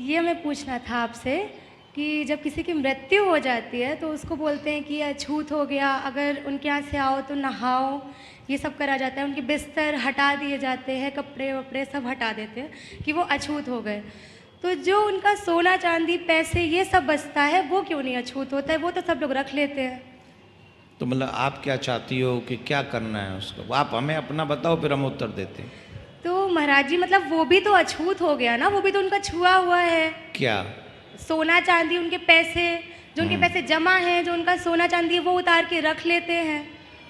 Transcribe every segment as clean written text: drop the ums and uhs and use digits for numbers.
ये मैं पूछना था आपसे कि जब किसी की मृत्यु हो जाती है तो उसको बोलते हैं कि अछूत हो गया, अगर उनके यहाँ से आओ तो नहाओ, ये सब करा जाता है, उनके बिस्तर हटा दिए जाते हैं, कपड़े वपड़े सब हटा देते हैं कि वो अछूत हो गए। तो जो उनका सोना चांदी पैसे ये सब बचता है वो क्यों नहीं अछूत होता है? वो तो सब लोग रख लेते हैं। तो मतलब आप क्या चाहती हो कि क्या करना है उसको? आप हमें अपना बताओ, फिर हम उत्तर देते हैं। तो महाराज जी मतलब वो भी तो अछूत हो गया ना, वो भी तो उनका छुआ हुआ है। क्या? सोना चांदी, उनके पैसे, जो उनके पैसे जमा हैं, जो उनका सोना चांदी है वो उतार के रख लेते हैं,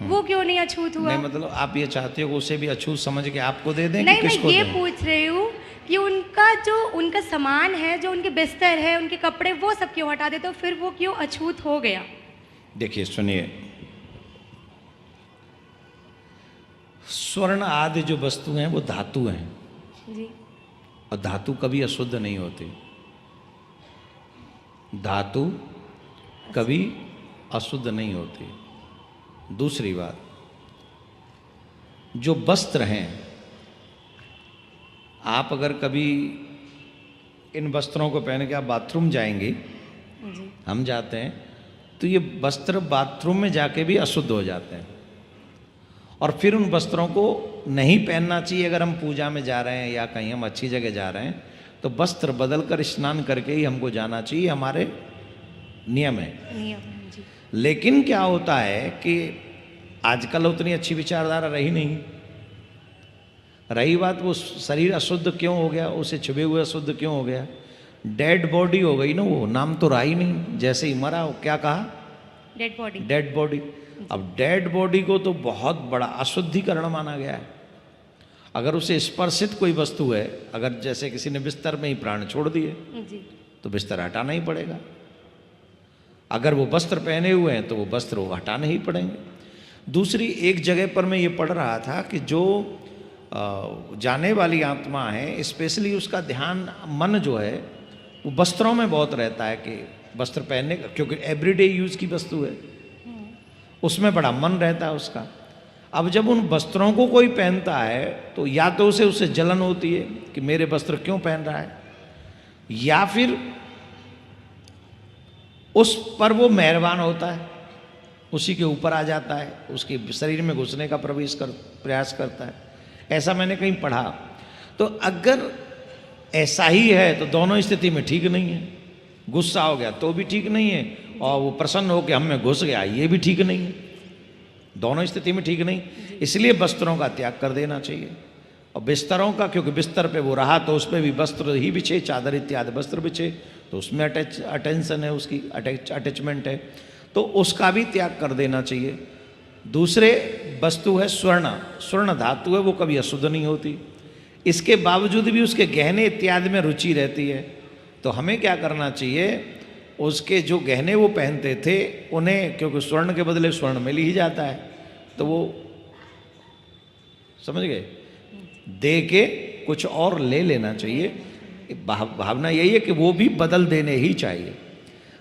वो क्यों नहीं अछूत हुआ? नहीं मतलब आप ये चाहते हो कि उसे भी अछूत समझ के आपको दे दें? नहीं, कि किसको मैं ये दें? पूछ रही हूँ कि उनका सामान है, जो उनके बिस्तर है, उनके कपड़े, वो सब क्यों हटा देते हो, फिर वो क्यों अछूत हो गया? देखिए सुनिए, स्वर्ण आदि जो वस्तु हैं वो धातु हैं जी। और धातु कभी अशुद्ध नहीं होती। धातु कभी अशुद्ध नहीं होती। दूसरी बात, जो वस्त्र हैं, आप अगर कभी इन वस्त्रों को पहन के आप बाथरूम जाएंगे, जी। हम जाते हैं, तो ये वस्त्र बाथरूम में जाके भी अशुद्ध हो जाते हैं और फिर उन वस्त्रों को नहीं पहनना चाहिए। अगर हम पूजा में जा रहे हैं या कहीं हम अच्छी जगह जा रहे हैं तो वस्त्र बदल कर स्नान करके ही हमको जाना चाहिए, हमारे नियम है। नियम। जी। लेकिन क्या होता है कि आजकल उतनी अच्छी विचारधारा रही नहीं। रही बात वो शरीर अशुद्ध क्यों हो गया, उसे छुपे हुए अशुद्ध क्यों हो गया? डेड बॉडी हो गई ना, वो नाम तो रहा ही नहीं, जैसे ही मरा हो क्या कहा? Dead body. Dead body. अब डेड बॉडी को तो बहुत बड़ा अशुद्धिकरण माना गया है। अगर उसे स्पर्शित कोई वस्तु है, अगर जैसे किसी ने बिस्तर में ही प्राण छोड़ दिए जी। तो बिस्तर हटाना ही पड़ेगा। अगर वो वस्त्र पहने हुए हैं तो वो वस्त्र वो हटाने ही पड़ेंगे। दूसरी एक जगह पर मैं ये पढ़ रहा था कि जो जाने वाली आत्मा है, स्पेशली उसका ध्यान, मन जो है वो वस्त्रों में बहुत रहता है कि वस्त्र पहनने का, क्योंकि एवरीडे यूज की वस्तु है, उसमें बड़ा मन रहता है उसका। अब जब उन वस्त्रों को कोई पहनता है तो या तो उसे जलन होती है कि मेरे वस्त्र क्यों पहन रहा है, या फिर उस पर वो मेहरबान होता है, उसी के ऊपर आ जाता है, उसके शरीर में घुसने का प्रयास करता है। ऐसा मैंने कहीं पढ़ा। तो अगर ऐसा ही है तो दोनों स्थिति में ठीक नहीं है। गुस्सा हो गया तो भी ठीक नहीं है, और वो प्रसन्न हो के हम में घुस गया, ये भी ठीक नहीं है। दोनों स्थिति में ठीक नहीं, इसलिए वस्त्रों का त्याग कर देना चाहिए। और बिस्तरों का, क्योंकि बिस्तर पे वो रहा तो उस पर भी वस्त्र ही बिछे, चादर इत्यादि वस्त्र बिछे, तो उसमें अटेंशन है, उसकी अटैचमेंट है, तो उसका भी त्याग कर देना चाहिए। दूसरे वस्तु है स्वर्ण। स्वर्ण धातु है, वो कभी अशुद्ध नहीं होती। इसके बावजूद भी उसके गहने इत्यादि में रुचि रहती है। तो हमें क्या करना चाहिए, उसके जो गहने वो पहनते थे उन्हें, क्योंकि स्वर्ण के बदले स्वर्ण मिल ही जाता है, तो वो समझ गए, दे के कुछ और ले लेना चाहिए। भावना यही है कि वो भी बदल देने ही चाहिए।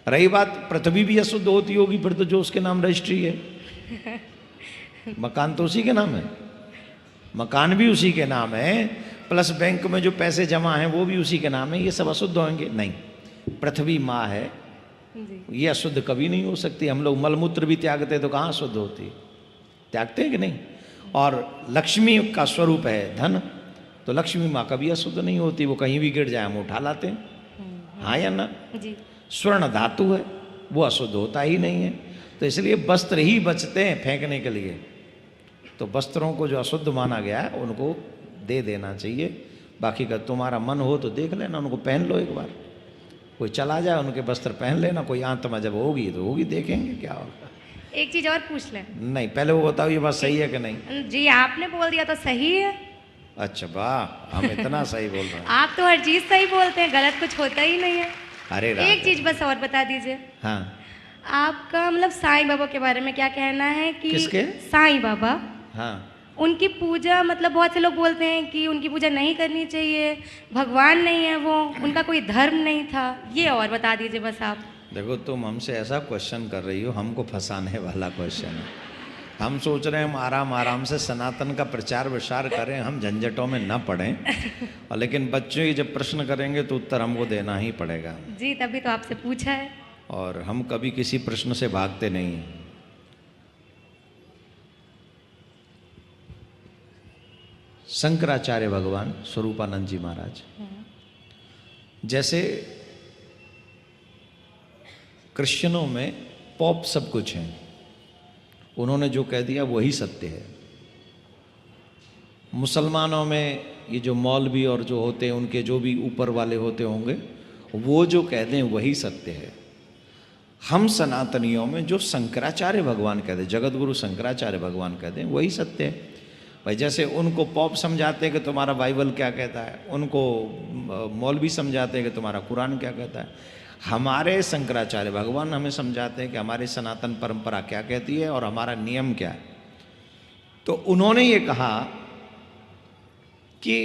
रही बात पृथ्वी भी अशुद्ध होती होगी फिर तो, जो उसके नाम रजिस्ट्री है, मकान तो उसी के नाम है, मकान भी उसी के नाम है, प्लस बैंक में जो पैसे जमा हैं वो भी उसी के नाम है, ये सब अशुद्ध होंगे? नहीं, पृथ्वी माँ है, ये अशुद्ध कभी नहीं हो सकती। हम लोग मलमूत्र भी त्यागते तो कहाँ शुद्ध होती? त्यागते हैं कि नहीं? और लक्ष्मी का स्वरूप है धन, तो लक्ष्मी माँ कभी अशुद्ध नहीं होती, वो कहीं भी गिर जाए हम उठा लाते हैं, हाँ या ना? जी। स्वर्ण धातु है, वो अशुद्ध होता ही नहीं है, तो इसलिए वस्त्र ही बचते हैं फेंकने के लिए। तो वस्त्रों को जो अशुद्ध माना गया है उनको दे देना चाहिए। बाकी का तुम्हारा मन हो तो देख लेना, उनको पहन लो एक बार, कोई चला जाए उनके वस्त्र पहन लेना, कोई आत्मा जब होगी तो होगी, देखेंगे क्या होगा। एक चीज और पूछ लें? नहीं, पहले वो बताओ ये बात सही है कि नहीं? जी, आपने बोल दिया तो सही है। अच्छा वाह, हम इतना सही बोल रहे हैं। आप तो हर चीज सही बोलते हैं, गलत कुछ होता ही नहीं है। अरे एक चीज बस और बता दीजिए। हाँ, आपका मतलब साईं बाबा के बारे में क्या कहना है? कि किसके? साईं बाबा, हाँ, उनकी पूजा, मतलब बहुत से लोग बोलते हैं कि उनकी पूजा नहीं करनी चाहिए, भगवान नहीं है वो, उनका कोई धर्म नहीं था, ये और बता दीजिए बस आप। देखो तुम हमसे ऐसा क्वेश्चन कर रही हो, हमको फंसाने वाला क्वेश्चन है। हम सोच रहे हैं हम आराम आराम से सनातन का प्रचार विचार करें, हम झंझटों में न पड़ें। और लेकिन बच्चे जब प्रश्न करेंगे तो उत्तर हमको देना ही पड़ेगा। जी, तभी तो आपसे पूछा है। और हम कभी किसी प्रश्न से भागते नहीं हैं। शंकराचार्य भगवान स्वरूपानंद जी महाराज, जैसे क्रिश्चियनों में पॉप सब कुछ है, उन्होंने जो कह दिया वही सत्य है। मुसलमानों में ये जो मौलवी और जो होते हैं उनके जो भी ऊपर वाले होते होंगे, वो जो कह दें वही सत्य है। हम सनातनियों में जो शंकराचार्य भगवान कह दें, जगत गुरु शंकराचार्य भगवान कह दें वही सत्य है। भाई जैसे उनको पॉप समझाते हैं कि तुम्हारा बाइबल क्या कहता है, उनको मौलवी समझाते हैं कि तुम्हारा कुरान क्या कहता है, हमारे शंकराचार्य भगवान हमें समझाते हैं कि हमारी सनातन परंपरा क्या कहती है और हमारा नियम क्या है। तो उन्होंने ये कहा कि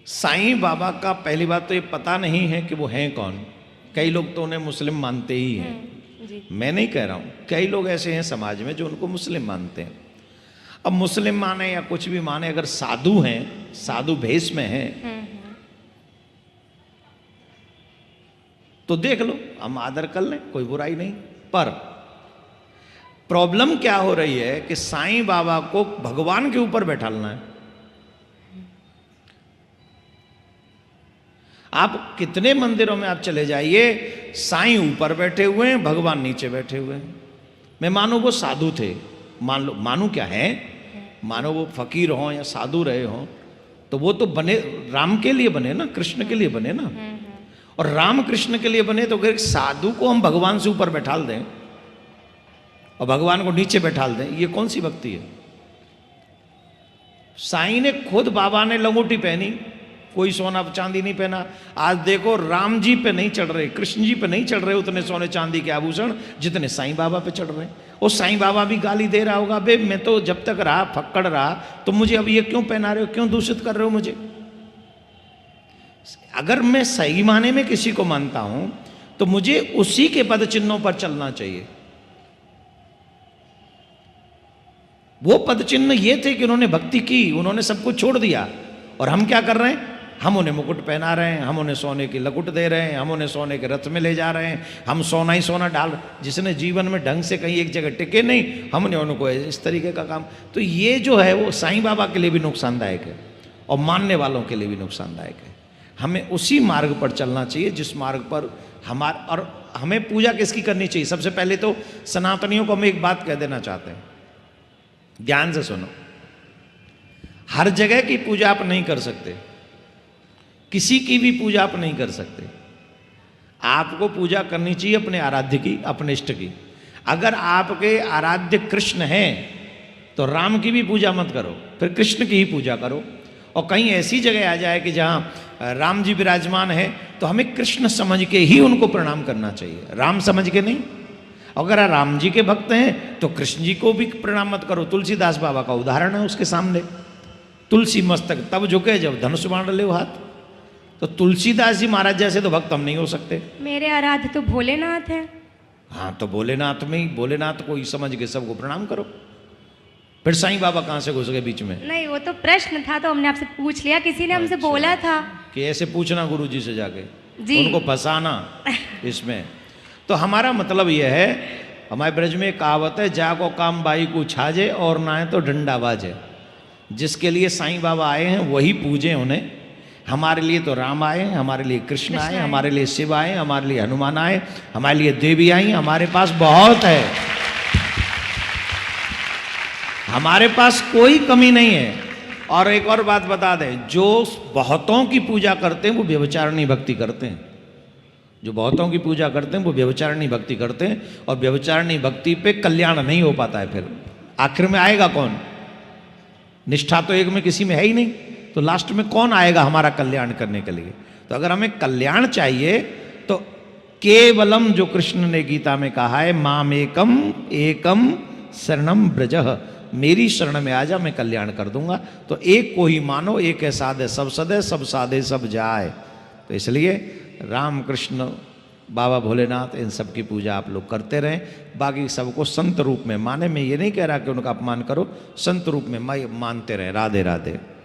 साईं बाबा का पहली बात तो ये पता नहीं है कि वो हैं कौन। कई लोग तो उन्हें मुस्लिम मानते ही हैं। जी। मैं नहीं कह रहा हूँ, कई लोग ऐसे हैं समाज में जो उनको मुस्लिम मानते हैं। अब मुस्लिम माने या कुछ भी माने, अगर साधु हैं, साधु भेष में हैं, तो देख लो, हम आदर कर लें, कोई बुराई नहीं। पर प्रॉब्लम क्या हो रही है कि साईं बाबा को भगवान के ऊपर बैठालना है। आप कितने मंदिरों में आप चले जाइए, साईं ऊपर बैठे हुए हैं, भगवान नीचे बैठे हुए हैं। मैं मानो वो साधु थे, मान लो, मानो क्या है, मानो वो फकीर हों या साधु रहे हों, तो वो तो बने राम के लिए बने ना, कृष्ण के लिए बने ना। और राम कृष्ण के लिए बने तो अगर साधु को हम भगवान से ऊपर बैठाल दें और भगवान को नीचे बैठाल दें, ये कौन सी भक्ति है। साईं ने खुद, बाबा ने लंगोटी पहनी, कोई सोना चांदी नहीं पहना। आज देखो राम जी पे नहीं चढ़ रहे, कृष्ण जी पे नहीं चढ़ रहे उतने सोने चांदी के आभूषण जितने साईं बाबा पे चढ़ रहे हैं। और साईं बाबा भी गाली दे रहा होगा, बे मैं तो जब तक रहा फक्कड़ रहा, तो मुझे अब ये क्यों पहना रहे हो, क्यों दूषित कर रहे हो मुझे। अगर मैं सही माने में किसी को मानता हूं तो मुझे उसी के पद चिन्हों पर चलना चाहिए। वो पद चिन्ह ये थे कि उन्होंने भक्ति की, उन्होंने सब कुछ छोड़ दिया। और हम क्या कर रहे हैं, हम उन्हें मुकुट पहना रहे हैं, हम उन्हें सोने की लकुट दे रहे हैं, हम उन्हें सोने के रथ में ले जा रहे हैं, हम सोना ही सोना डाल रहे हैं। जिसने जीवन में ढंग से कहीं एक जगह टिके नहीं, हमने उनको इस तरीके का काम। तो ये जो है वो साईं बाबा के लिए भी नुकसानदायक है और मानने वालों के लिए भी नुकसानदायक है। हमें उसी मार्ग पर चलना चाहिए जिस मार्ग पर और हमें पूजा किसकी करनी चाहिए। सबसे पहले तो सनातनियों को हम एक बात कह देना चाहते हैं, ध्यान से सुनो। हर जगह की पूजा आप नहीं कर सकते, किसी की भी पूजा आप नहीं कर सकते। आपको पूजा करनी चाहिए अपने आराध्य की, अपने इष्ट की। अगर आपके आराध्य कृष्ण हैं तो राम की भी पूजा मत करो, फिर कृष्ण की ही पूजा करो। और कहीं ऐसी जगह आ जाए कि जहाँ राम जी विराजमान है तो हमें कृष्ण समझ के ही उनको प्रणाम करना चाहिए, राम समझ के नहीं। अगर राम जी के भक्त हैं तो कृष्ण जी को भी प्रणाम मत करो। तुलसीदास बाबा का उदाहरण है उसके सामने, तुलसी मस्तक तब झुके जब धनुष बाण ले हाथ। तो तुलसीदास जी महाराज जैसे तो भक्त हम नहीं हो सकते। मेरे आराध्य तो भोलेनाथ है। हाँ, तो भोलेनाथ में ही, भोलेनाथ को ही समझ के सबको प्रणाम करो। फिर साईं बाबा कहाँ से घुस गए बीच में। नहीं, वो तो प्रश्न था तो हमने आपसे पूछ लिया, किसी ने हमसे बोला था कि ऐसे पूछना गुरु जी से जाके, जी। उनको फंसाना इसमें। तो हमारा मतलब यह है, हमारे ब्रज में कहावत है, जाको काम बाई को छाजे और ना है तो डंडा बाजे। जिसके लिए साईं बाबा आए हैं वही पूजे उन्हें। हमारे लिए तो राम आए, हमारे लिए कृष्ण आए, हमारे लिए शिव आए, हमारे लिए हनुमान आए, हमारे लिए देवी आई, हमारे पास बहुत है, हमारे पास कोई कमी नहीं है। और एक और बात बता दें, जो बहुतों की पूजा करते हैं वो व्यभिचारिणी भक्ति करते हैं। जो बहुतों की पूजा करते हैं वो व्यभिचारिणी भक्ति करते हैं, और व्यभिचारिणी भक्ति पे कल्याण नहीं हो पाता है। फिर आखिर में आएगा कौन? निष्ठा तो एक में किसी में है ही नहीं, तो लास्ट में कौन आएगा हमारा कल्याण करने के लिए? तो अगर हमें कल्याण चाहिए तो केवलम, जो कृष्ण ने गीता में कहा है, माम एकम एकम शरणम ब्रजः, मेरी शरण में आ जा, मैं कल्याण कर दूंगा। तो एक को ही मानो, एक है साधे सब सदे, सब साधे सब जाए। तो इसलिए राम कृष्ण बाबा भोलेनाथ इन सब की पूजा आप लोग करते रहें। बाकी सबको संत रूप में माने, मैं ये नहीं कह रहा कि उनका अपमान करो, संत रूप में मानते रहें। राधे राधे।